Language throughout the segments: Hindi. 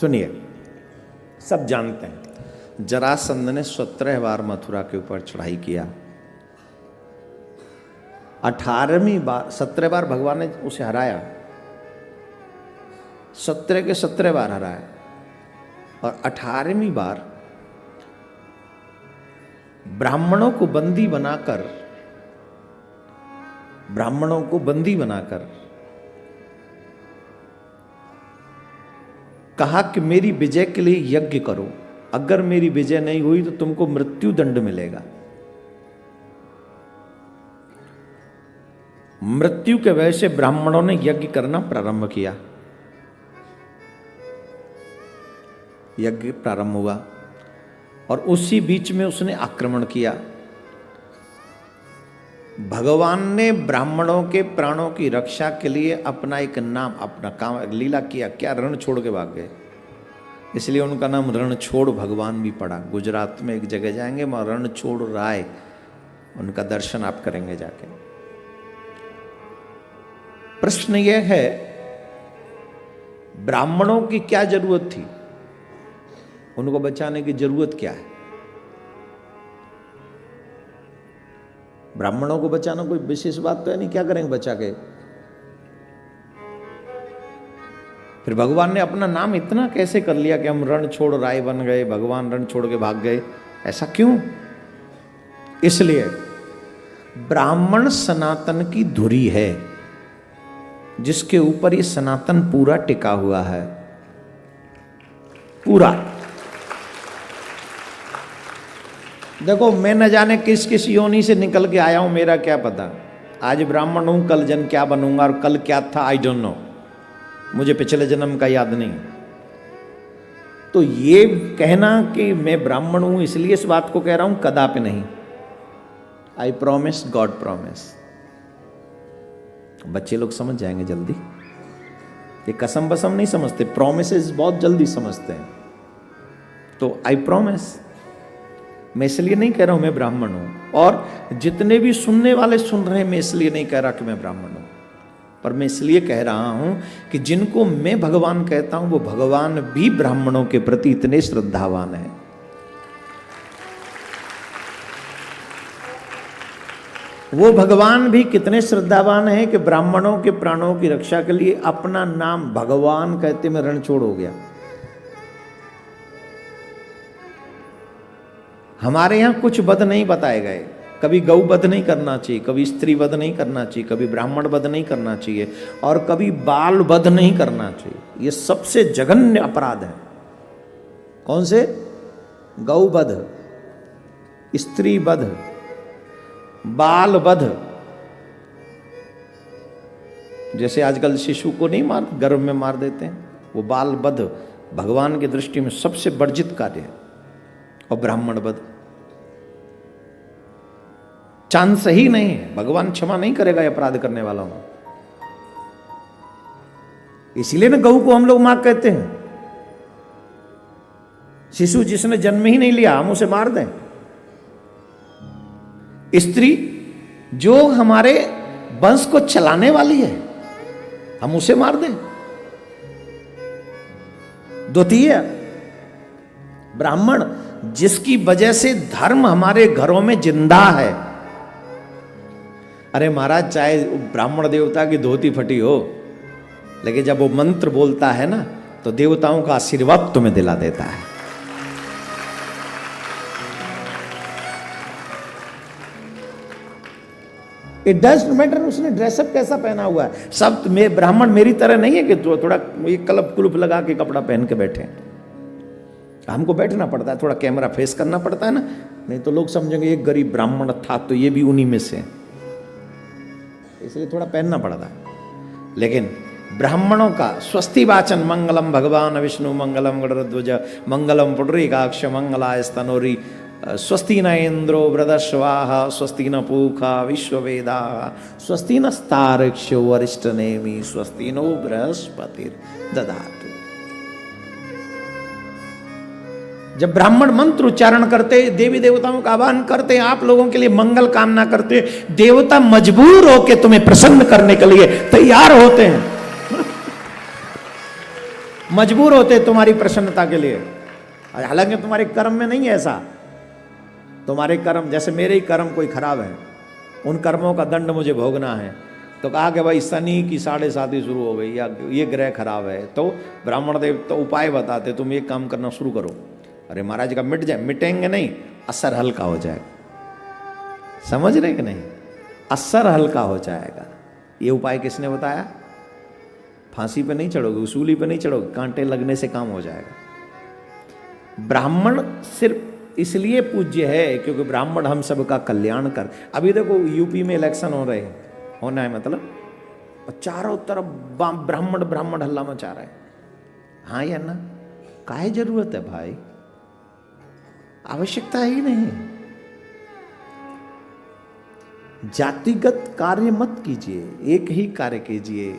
सुनिए, सब जानते हैं जरासंध ने 17 बार मथुरा के ऊपर चढ़ाई किया। 18वीं बार 17 बार भगवान ने उसे हराया, 17 के 17 बार हराया और 18वीं बार ब्राह्मणों को बंदी बनाकर कहा कि मेरी विजय के लिए यज्ञ करो, अगर मेरी विजय नहीं हुई तो तुमको मृत्यु दंड मिलेगा। मृत्यु के वजह से ब्राह्मणों ने यज्ञ करना प्रारंभ किया। यज्ञ प्रारंभ हुआ और उसी बीच में उसने आक्रमण किया। भगवान ने ब्राह्मणों के प्राणों की रक्षा के लिए अपना एक नाम, अपना काम लीला किया। क्या रण छोड़ के भाग गए, इसलिए उनका नाम रणछोड़ भगवान भी पड़ा। गुजरात में एक जगह जाएंगे, वहां रणछोड़ राय, उनका दर्शन आप करेंगे जाके। प्रश्न यह है, ब्राह्मणों की क्या जरूरत थी, उनको बचाने की जरूरत क्या है? ब्राह्मणों को बचाना कोई विशेष बात तो है नहीं, क्या करेंगे बचा के? फिर भगवान ने अपना नाम इतना कैसे कर लिया कि हम रण छोड़ राय बन गए, भगवान रण छोड़ के भाग गए? ऐसा क्यों? इसलिए ब्राह्मण सनातन की धुरी है, जिसके ऊपर ये सनातन पूरा टिका हुआ है, पूरा। देखो, मैं न जाने किस किस योनि से निकल के आया हूं, मेरा क्या पता। आज ब्राह्मण हूं, कल जन क्या बनूंगा और कल क्या था आई डोंट नो, मुझे पिछले जन्म का याद नहीं। तो ये कहना कि मैं ब्राह्मण हूं इसलिए इस बात को कह रहा हूं, कदापि नहीं। I promise, God promise. बच्चे लोग समझ जाएंगे जल्दी, ये कसम बसम नहीं समझते, प्रॉमिसेस बहुत जल्दी समझते हैं। तो आई प्रॉमिस, मैं इसलिए नहीं कह रहा हूं मैं ब्राह्मण हूं, और जितने भी सुनने वाले सुन रहे हैं, मैं इसलिए नहीं कह रहा कि मैं ब्राह्मण हूं, पर मैं इसलिए कह रहा हूं कि जिनको मैं भगवान कहता हूं वो भगवान भी ब्राह्मणों के प्रति इतने श्रद्धावान हैं। वो भगवान भी कितने श्रद्धावान हैं कि ब्राह्मणों के प्राणों की रक्षा के लिए अपना नाम भगवान कहते में रणछोड़ हो गया। हमारे यहां कुछ वध नहीं बताए गए, कभी गौ वध नहीं करना चाहिए, कभी स्त्री वध नहीं करना चाहिए, कभी ब्राह्मण वध नहीं करना चाहिए, और कभी बाल वध नहीं करना चाहिए। ये सबसे जघन्य अपराध है। कौन से? गौ वध, स्त्री वध, बाल वध। जैसे आजकल शिशु को नहीं मार, गर्भ में मार देते हैं, वो बाल वध भगवान की दृष्टि में सबसे वर्जित कार्य है। और ब्राह्मण वध चांस ही नहीं है, भगवान क्षमा नहीं करेगा अपराध करने वालों को। इसीलिए ना गऊ को हम लोग मां कहते हैं। शिशु जिसने जन्म ही नहीं लिया हम उसे मार दें। स्त्री जो हमारे वंश को चलाने वाली है हम उसे मार दें। द्वितीय ब्राह्मण, जिसकी वजह से धर्म हमारे घरों में जिंदा है। अरे महाराज, चाहे ब्राह्मण देवता की धोती फटी हो, लेकिन जब वो मंत्र बोलता है ना तो देवताओं का आशीर्वाद तुम्हें दिला देता है। इट डजंट मैटर उसने ड्रेसअप कैसा पहना हुआ है। सब में ब्राह्मण मेरी तरह नहीं है कि थोड़ा एक कलप कुलप लगा के कपड़ा पहन के बैठे। हमको बैठना पड़ता है, थोड़ा कैमरा फेस करना पड़ता है ना, नहीं तो लोग समझेंगे एक गरीब ब्राह्मण था तो ये भी उन्हीं में से, इसलिए थोड़ा पहनना पड़ता है। लेकिन ब्राह्मणों का स्वस्ति वाचन, मंगलम भगवान विष्णु मंगलम गरुड़ध्वज मंगलम पुंडरीकाक्ष मंगलाय स्तनोरी स्वस्ति न इंद्रो वृधस्वाहा स्वस्ति न पूखा विश्ववेदा स्वस्ति नस्तार्क्ष्यो वरिष्ठनेमि स्वस्ति नो बृहस्पतिर्दधातु। जब ब्राह्मण मंत्र उच्चारण करते, देवी देवताओं का आह्वान करते, आप लोगों के लिए मंगल कामना करते, देवता मजबूर होकर तुम्हें प्रसन्न करने के लिए तैयार होते हैं। मजबूर होते तुम्हारी प्रसन्नता के लिए। हालांकि तुम्हारे कर्म में नहीं है ऐसा। तुम्हारे कर्म, जैसे मेरे ही कर्म कोई खराब है, उन कर्मों का दंड मुझे भोगना है, तो कहा कि भाई शनि की 7.5 शुरू हो गई या ये ग्रह खराब है, तो ब्राह्मण देव तो उपाय बताते, तुम ये काम करना शुरू करो। अरे महाराज का मिट जाए, मिटेंगे नहीं, असर हल्का हो जाएगा। समझ रहे कि नहीं? असर हल्का हो जाएगा। ये उपाय किसने बताया? फांसी पे नहीं चढ़ोगे, उसूली पे नहीं चढ़ोगे, कांटे लगने से काम हो जाएगा। ब्राह्मण सिर्फ इसलिए पूज्य है क्योंकि ब्राह्मण हम सबका कल्याण कर। अभी देखो यूपी में इलेक्शन हो रहे हैं, होना है मतलब, और चारों तरफ ब्राह्मण ब्राह्मण हल्ला मचा रहा है। हाँ या ना? काहे जरूरत है भाई? आवश्यकता ही नहीं। जातिगत कार्य मत कीजिए, एक ही कार्य कीजिए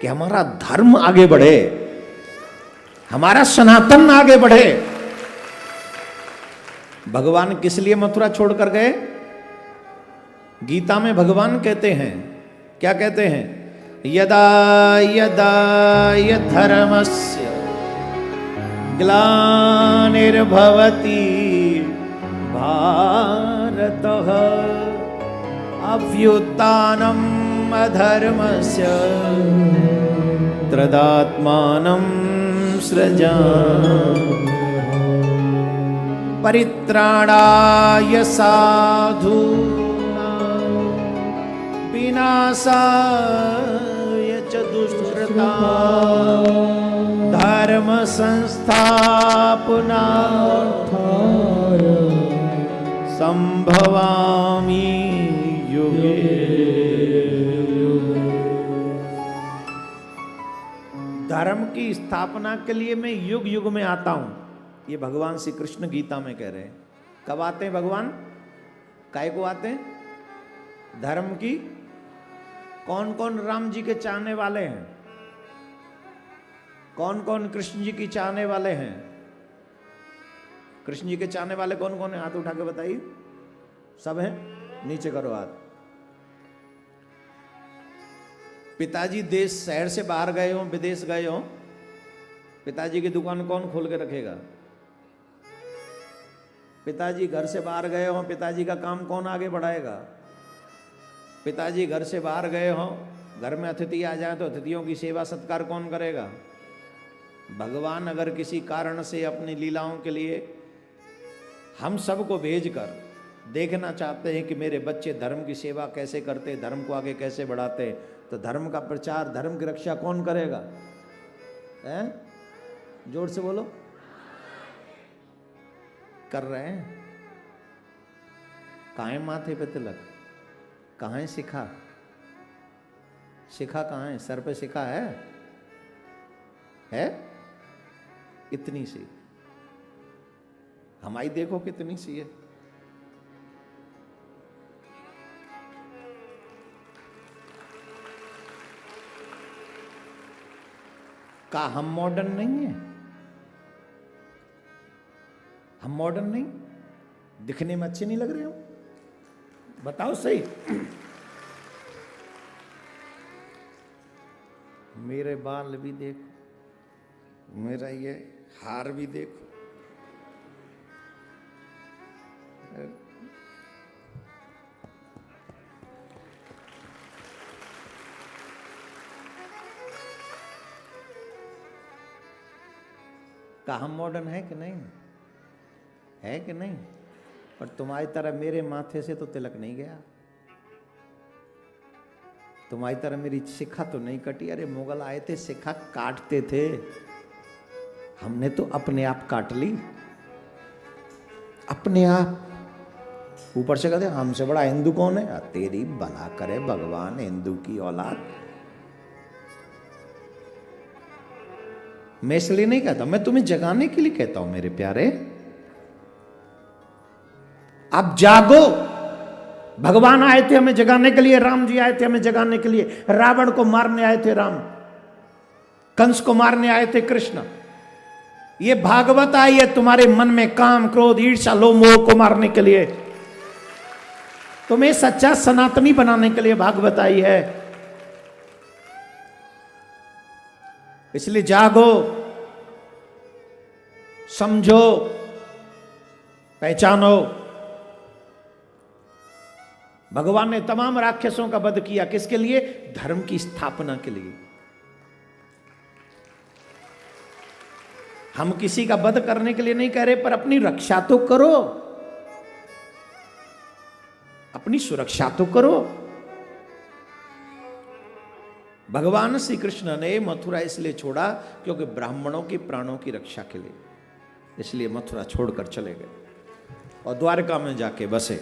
कि हमारा धर्म आगे बढ़े, हमारा सनातन आगे बढ़े। भगवान किस लिए मथुरा छोड़कर गए? गीता में भगवान कहते हैं, क्या कहते हैं? यदा यदा धर्मस्य ग्लानिर्भवति भारतः अभ्युत्थानम् अधर्मस्य तदात्मानं सृजाम्यहम् परित्राणाय साधूनां विनाशाय च दुष्कृतां धर्म संस्थापनार्थाय संभवामि युगे युगे। धर्म की स्थापना के लिए मैं युग युग में आता हूं। ये भगवान श्री कृष्ण गीता में कह रहे हैं। कब आते हैं भगवान? काय को आते हैं? धर्म की। कौन कौन राम जी के चाहने वाले हैं? कौन कौन कृष्ण जी की चाहने वाले हैं? कृष्ण जी के चाहने वाले कौन कौन है? हाथ उठा के बताइए। सब हैं? नीचे करो हाथ। पिताजी देश शहर से बाहर गए हो, विदेश गए हो, पिताजी की दुकान कौन खोल के रखेगा? पिताजी घर से बाहर गए हो, पिताजी का काम कौन आगे बढ़ाएगा? पिताजी घर से बाहर गए हो, घर में अतिथि आ जाए तो अतिथियों की सेवा सत्कार कौन करेगा? भगवान अगर किसी कारण से अपनी लीलाओं के लिए हम सबको भेजकर देखना चाहते हैं कि मेरे बच्चे धर्म की सेवा कैसे करते, धर्म को आगे कैसे बढ़ाते, तो धर्म का प्रचार, धर्म की रक्षा कौन करेगा? हैं? जोर से बोलो। कर रहे हैं? कहाँ है माथे पे तिलक? कहाँ है शिखा? शिखा कहाँ है? सर पे शिखा है? इतनी सी। हमारी देखो कितनी सी है। का हम मॉडर्न नहीं है? हम मॉडर्न नहीं? दिखने में अच्छे नहीं लग रहे हो? बताओ सही। मेरे बाल भी देखो, मेरा ये हार भी देखो, का हम मॉडर्न है कि नहीं? है कि नहीं? पर तुम्हारी तरह मेरे माथे से तो तिलक नहीं गया, तुम्हारी तरह मेरी शिखा तो नहीं कटी। अरे मुगल आए थे, शिखा काटते थे, हमने तो अपने आप काट ली, अपने आप। ऊपर से कहते हमसे बड़ा हिंदू कौन है? तेरी भला करे भगवान, हिंदू की औलाद। मैं इसलिए नहीं कहता, मैं तुम्हें जगाने के लिए कहता हूं मेरे प्यारे। आप जागो। भगवान आए थे हमें जगाने के लिए, राम जी आए थे हमें जगाने के लिए। रावण को मारने आए थे राम, कंस को मारने आए थे कृष्ण। ये भागवत आई है तुम्हारे मन में काम, क्रोध, ईर्ष्या, लोभ, मोह को मारने के लिए। तुम्हें सच्चा सनातनी बनाने के लिए भागवत आई है। इसलिए जागो, समझो, पहचानो। भगवान ने तमाम राक्षसों का वध किया, किसके लिए? धर्म की स्थापना के लिए। हम किसी का वध करने के लिए नहीं कह रहे, पर अपनी रक्षा तो करो, अपनी सुरक्षा तो करो। भगवान श्री कृष्ण ने मथुरा इसलिए छोड़ा क्योंकि ब्राह्मणों के प्राणों की रक्षा के लिए, इसलिए मथुरा छोड़कर चले गए और द्वारका में जाके बसे।